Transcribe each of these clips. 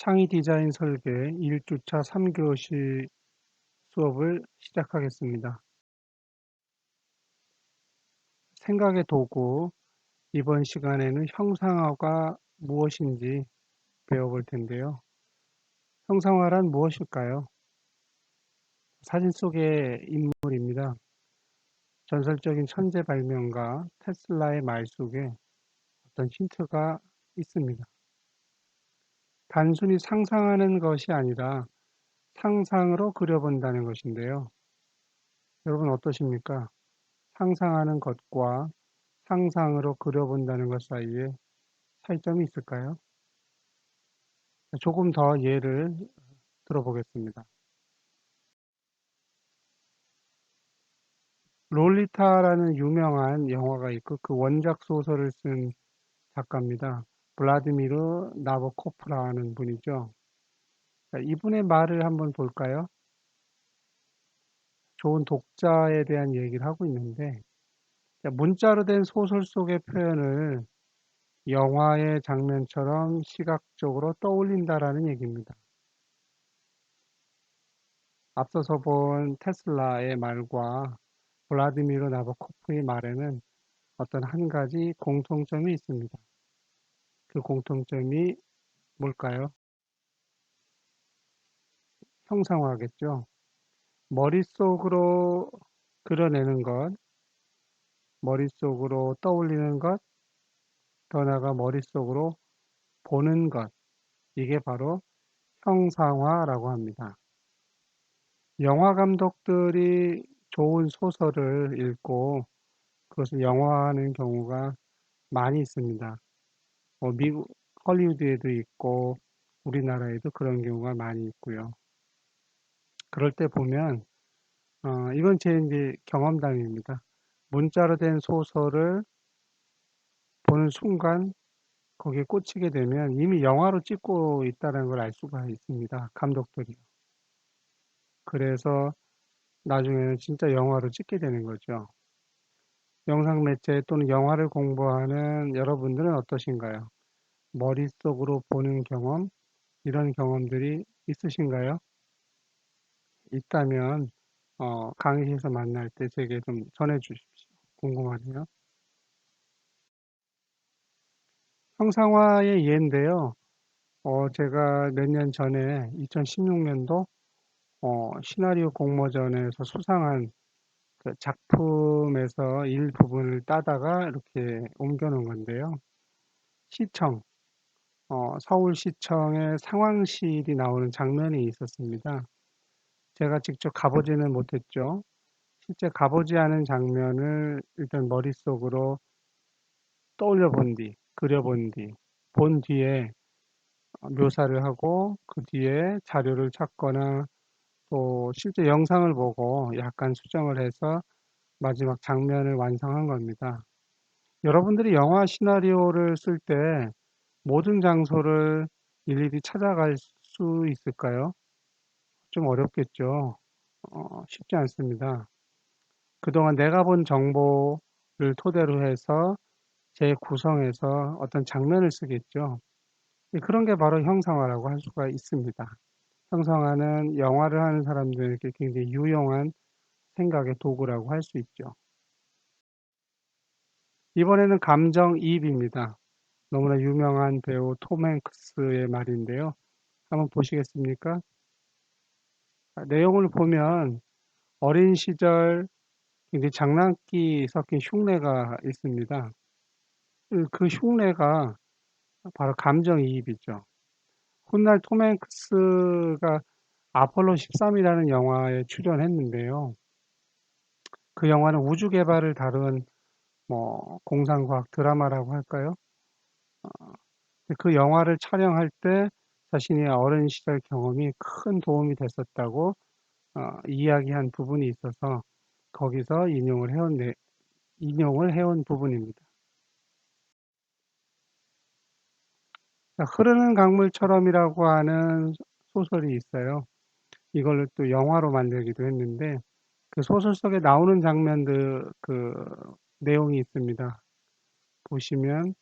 창의 디자인 설계 1주차 3교시 수업을 시작하겠습니다. 생각의 도구, 이번 시간에는 형상화가 무엇인지 배워볼 텐데요. 형상화란 무엇일까요? 사진 속의 인물입니다. 전설적인 천재 발명가 테슬라의 말 속에 어떤 힌트가 있습니다. 단순히 상상하는 것이 아니라 상상으로 그려본다는 것인데요. 여러분 어떠십니까? 상상하는 것과 상상으로 그려본다는 것 사이에 차이점이 있을까요? 조금 더 예를 들어보겠습니다. 롤리타라는 유명한 영화가 있고 그 원작 소설을 쓴 작가입니다. 블라디미르 나보코프라는 분이죠. 이분의 말을 한번 볼까요? 좋은 독자에 대한 얘기를 하고 있는데, 문자로 된 소설 속의 표현을 영화의 장면처럼 시각적으로 떠올린다라는 얘기입니다. 앞서서 본 테슬라의 말과 블라디미르 나보코프의 말에는 어떤 한 가지 공통점이 있습니다. 그 공통점이 뭘까요? 형상화겠죠. 머릿속으로 그려내는 것, 머릿속으로 떠올리는 것, 더 나아가 머릿속으로 보는 것, 이게 바로 형상화라고 합니다. 영화 감독들이 좋은 소설을 읽고 그것을 영화화하는 경우가 많이 있습니다. 미국 헐리우드에도 있고 우리나라에도 그런 경우가 많이 있고요. 그럴 때 보면 이건 제 이제 경험담입니다. 문자로 된 소설을 보는 순간 거기에 꽂히게 되면 이미 영화로 찍고 있다는 걸 알 수가 있습니다. 감독들이. 그래서 나중에는 진짜 영화로 찍게 되는 거죠. 영상 매체 또는 영화를 공부하는 여러분들은 어떠신가요? 머릿속으로 보는 경험, 이런 경험들이 있으신가요? 있다면 강의실에서 만날 때 제게 좀 전해 주십시오. 궁금하네요. 형상화의 예인데요. 제가 몇 년 전에 2016년도 시나리오 공모전에서 수상한 그 작품에서 일부분을 따다가 이렇게 옮겨 놓은 건데요. 시청, 서울시청의 상황실이 나오는 장면이 있었습니다. 제가 직접 가보지는 못했죠. 실제 가보지 않은 장면을 일단 머릿속으로 떠올려 본 뒤, 그려 본 뒤, 본 뒤에 묘사를 하고 그 뒤에 자료를 찾거나 또 실제 영상을 보고 약간 수정을 해서 마지막 장면을 완성한 겁니다. 여러분들이 영화 시나리오를 쓸 때 모든 장소를 일일이 찾아갈 수 있을까요? 좀 어렵겠죠. 쉽지 않습니다. 그동안 내가 본 정보를 토대로 해서 재구성해서 어떤 장면을 쓰겠죠. 그런 게 바로 형상화라고 할 수가 있습니다. 형상화는 영화를 하는 사람들에게 굉장히 유용한 생각의 도구라고 할 수 있죠. 이번에는 감정이입입니다. 너무나 유명한 배우 톰 행크스의 말인데요. 한번 보시겠습니까? 내용을 보면 어린 시절 굉장히 장난기 섞인 흉내가 있습니다. 그 흉내가 바로 감정이입이죠. 훗날 톰 행크스가 아폴로 13이라는 영화에 출연했는데요. 그 영화는 우주 개발을 다룬 공상과학 드라마라고 할까요? 그 영화를 촬영할 때 자신의 어린 시절 경험이 큰 도움이 됐었다고 이야기한 부분이 있어서 거기서 인용을 해온 부분입니다. 자, 흐르는 강물처럼이라고 하는 소설이 있어요. 이걸 또 영화로 만들기도 했는데 그 소설 속에 나오는 장면들 그 내용이 있습니다. 보시면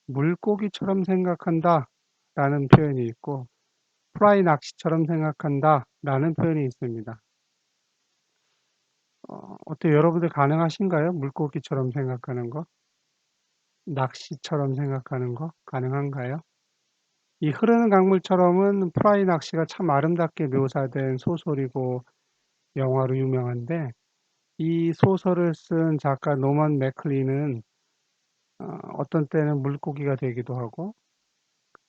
물고기처럼 생각한다 라는 표현이 있고 프라이 낚시처럼 생각한다 라는 표현이 있습니다. 어때요? 여러분들 가능하신가요? 물고기처럼 생각하는 거? 낚시처럼 생각하는 거? 가능한가요? 이 흐르는 강물처럼은 프라이 낚시가 참 아름답게 묘사된 소설이고 영화로 유명한데, 이 소설을 쓴 작가 노먼 맥클린은 어떤 때는 물고기가 되기도 하고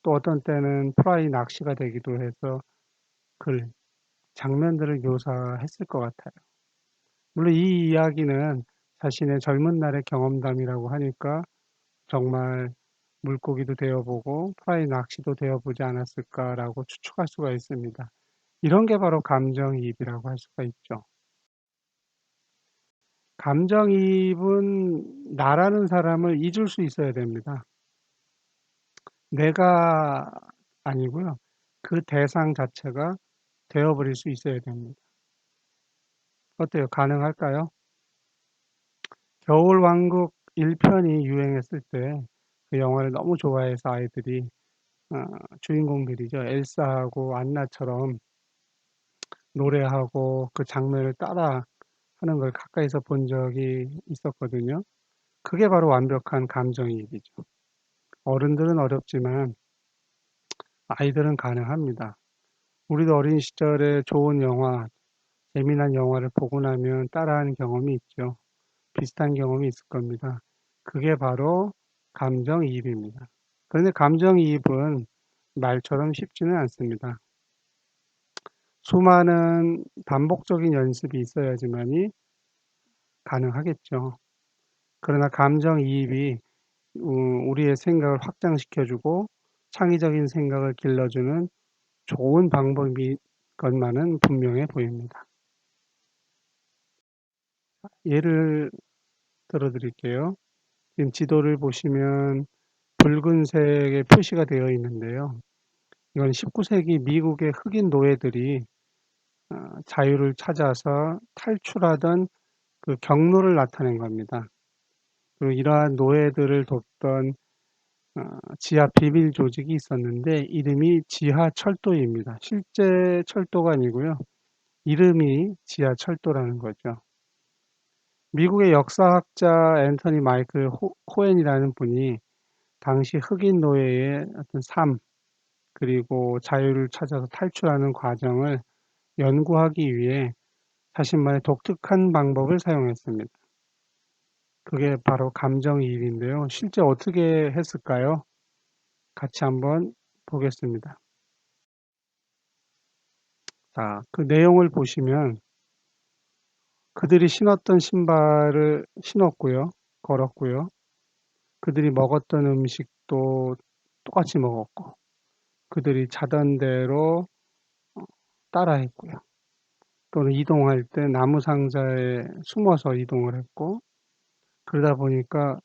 또 어떤 때는 프라이 낚시가 되기도 해서 글, 장면들을 묘사했을 것 같아요. 물론 이 이야기는 자신의 젊은 날의 경험담이라고 하니까 정말 물고기도 되어보고 프라이 낚시도 되어보지 않았을까라고 추측할 수가 있습니다. 이런 게 바로 감정이입이라고 할 수가 있죠. 감정이입은 나라는 사람을 잊을 수 있어야 됩니다. 내가 아니고요. 그 대상 자체가 되어버릴 수 있어야 됩니다. 어때요? 가능할까요? 겨울왕국 1편이 유행했을 때 그 영화를 너무 좋아해서 아이들이 어, 주인공들이죠. 엘사하고 안나처럼 노래하고 그 장면을 따라 하는 걸 가까이서 본 적이 있었거든요. 그게 바로 완벽한 감정이입이죠. 어른들은 어렵지만 아이들은 가능합니다. 우리도 어린 시절에 좋은 영화, 재미난 영화를 보고 나면 따라하는 경험이 있죠. 비슷한 경험이 있을 겁니다. 그게 바로 감정이입입니다. 그런데 감정이입은 말처럼 쉽지는 않습니다. 수많은 반복적인 연습이 있어야지만이 가능하겠죠. 그러나 감정이입이 우리의 생각을 확장시켜주고 창의적인 생각을 길러주는 좋은 방법인 것만은 분명해 보입니다. 예를 들어 드릴게요. 지금 지도를 보시면 붉은색의 표시가 되어 있는데요. 이건 19세기 미국의 흑인 노예들이 자유를 찾아서 탈출하던 그 경로를 나타낸 겁니다. 그리고 이러한 노예들을 돕던 지하 비밀 조직이 있었는데 이름이 지하철도입니다. 실제 철도가 아니고요. 이름이 지하철도라는 거죠. 미국의 역사학자 앤서니 마이클 코엔이라는 분이 당시 흑인 노예의 어떤 삶, 그리고 자유를 찾아서 탈출하는 과정을 연구하기 위해 자신만의 독특한 방법을 사용했습니다. 그게 바로 감정이입인데요. 실제 어떻게 했을까요? 같이 한번 보겠습니다. 자, 그 내용을 보시면 그들이 신었던 신발을 신었고요. 걸었고요. 그들이 먹었던 음식도 똑같이 먹었고, 그들이 자던 대로 따라했고요. 또는 이동할 때 나무 상자에 숨어서 이동을 했고, 그러다 보니까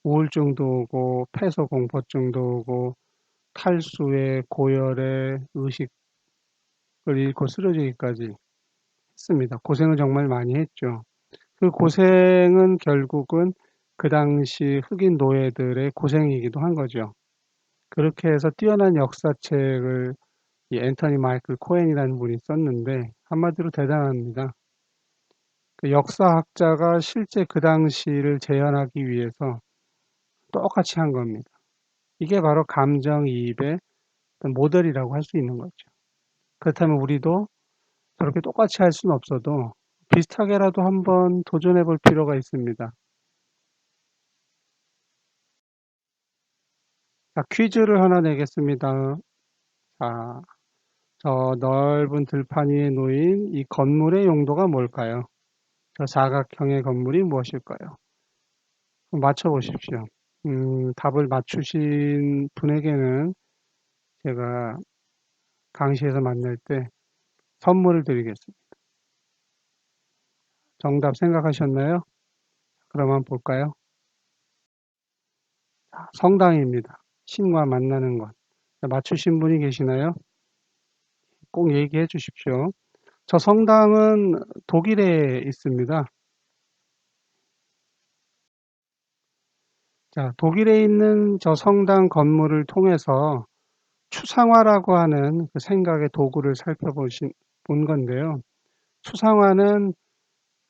우울증도 오고, 폐소공포증도 오고, 탈수에, 고열에, 의식을 잃고 쓰러지기까지 했습니다. 고생을 정말 많이 했죠. 그 고생은 결국은 그 당시 흑인 노예들의 고생이기도 한 거죠. 그렇게 해서 뛰어난 역사책을 이 앤터니 마이클 코엔이라는 분이 썼는데 한마디로 대단합니다. 그 역사학자가 실제 그 당시를 재현하기 위해서 똑같이 한 겁니다. 이게 바로 감정이입의 모델이라고 할 수 있는 거죠. 그렇다면 우리도 저렇게 똑같이 할 수는 없어도 비슷하게라도 한번 도전해 볼 필요가 있습니다. 자, 퀴즈를 하나 내겠습니다. 자, 저 넓은 들판 위에 놓인 이 건물의 용도가 뭘까요? 저 사각형의 건물이 무엇일까요? 맞춰보십시오. 답을 맞추신 분에게는 제가 강시에서 만날 때 선물을 드리겠습니다. 정답 생각하셨나요? 그럼 볼까요? 성당입니다. 신과 만나는 것. 맞추신 분이 계시나요? 꼭 얘기해 주십시오. 저 성당은 독일에 있습니다. 자, 독일에 있는 저 성당 건물을 통해서 추상화라고 하는 그 생각의 도구를 본 건데요. 추상화는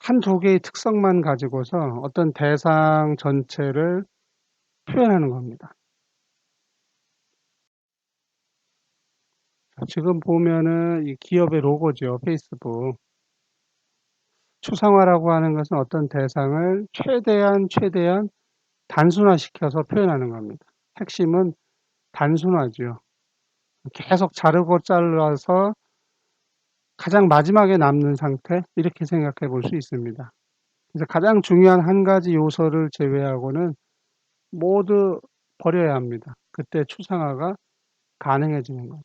한두 개의 특성만 가지고서 어떤 대상 전체를 표현하는 겁니다. 지금 보면은 이 기업의 로고죠. 페이스북. 추상화라고 하는 것은 어떤 대상을 최대한 단순화시켜서 표현하는 겁니다. 핵심은 단순화죠. 계속 자르고 잘라서 가장 마지막에 남는 상태, 이렇게 생각해 볼 수 있습니다. 그래서 가장 중요한 한 가지 요소를 제외하고는 모두 버려야 합니다. 그때 추상화가 가능해지는 거죠.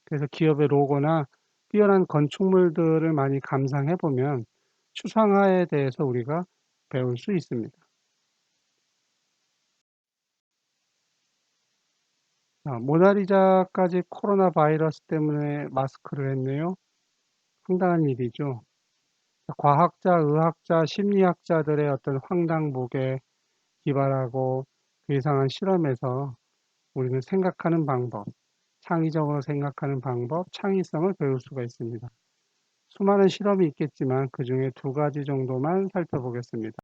그래서 기업의 로고나 뛰어난 건축물들을 많이 감상해 보면 추상화에 대해서 우리가 배울 수 있습니다. 모나리자까지 코로나 바이러스 때문에 마스크를 했네요. 황당한 일이죠. 과학자, 의학자, 심리학자들의 어떤 황당무계 기발하고 괴상한 실험에서 우리는 생각하는 방법, 창의적으로 생각하는 방법, 창의성을 배울 수가 있습니다. 수많은 실험이 있겠지만 그 중에 두 가지 정도만 살펴보겠습니다.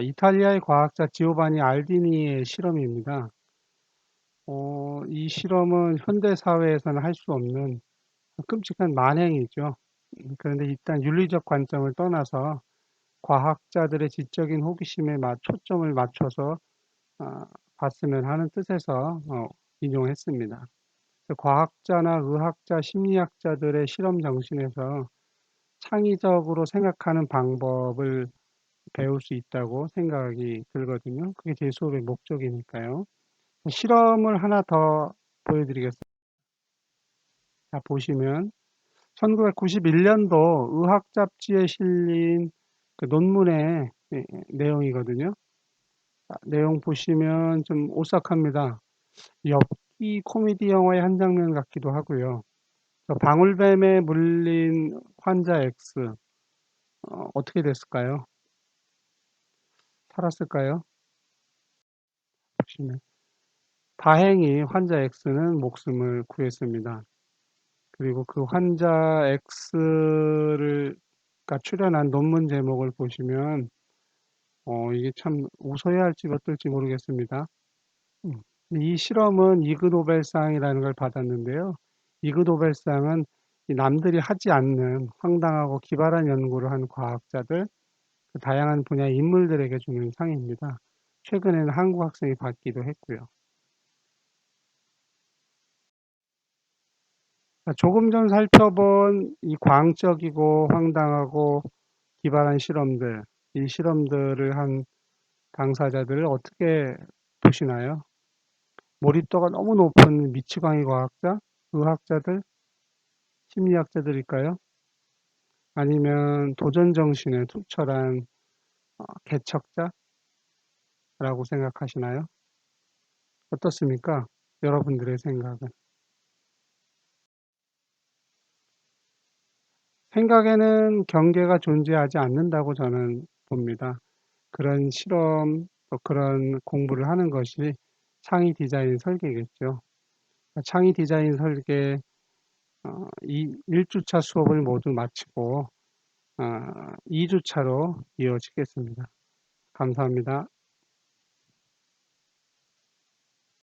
이탈리아의 과학자 지오바니 알디니의 실험입니다. 이 실험은 현대 사회에서는 할 수 없는 끔찍한 만행이죠. 그런데 일단 윤리적 관점을 떠나서 과학자들의 지적인 호기심에 초점을 맞춰서 아, 봤으면 하는 뜻에서 인용했습니다. 과학자나 의학자, 심리학자들의 실험 정신에서 창의적으로 생각하는 방법을 배울 수 있다고 생각이 들거든요. 그게 제 수업의 목적이니까요. 실험을 하나 더 보여드리겠습니다. 자, 보시면 1991년도 의학 잡지에 실린 그 논문의 내용이거든요. 자, 내용 보시면 좀 오싹합니다. 엽기 코미디 영화의 한 장면 같기도 하고요. 방울뱀에 물린 환자 X, 어떻게 됐을까요? 살았을까요? 보시면 다행히 환자 X는 목숨을 구했습니다. 그리고 그 환자 X를 출연한 논문 제목을 보시면 이게 참 웃어야 할지 어떨지 모르겠습니다. 음. 이 실험은 이그 노벨상이라는 걸 받았는데요. 이그 노벨상은 남들이 하지 않는 황당하고 기발한 연구를 한 과학자들, 그 다양한 분야의 인물들에게 주는 상입니다. 최근에는 한국 학생이 받기도 했고요. 조금 전 살펴본 이 광적이고 황당하고 기발한 실험들, 이 실험들을 한 당사자들을 어떻게 보시나요? 몰입도가 너무 높은 미치광이 과학자, 의학자들, 심리학자들일까요? 아니면 도전 정신에 투철한 개척자라고 생각하시나요? 어떻습니까? 여러분들의 생각은. 생각에는 경계가 존재하지 않는다고 저는 봅니다. 그런 실험, 또 그런 공부를 하는 것이 창의 디자인 설계겠죠. 창의 디자인 설계 1주차 수업을 모두 마치고 2주차로 이어지겠습니다. 감사합니다.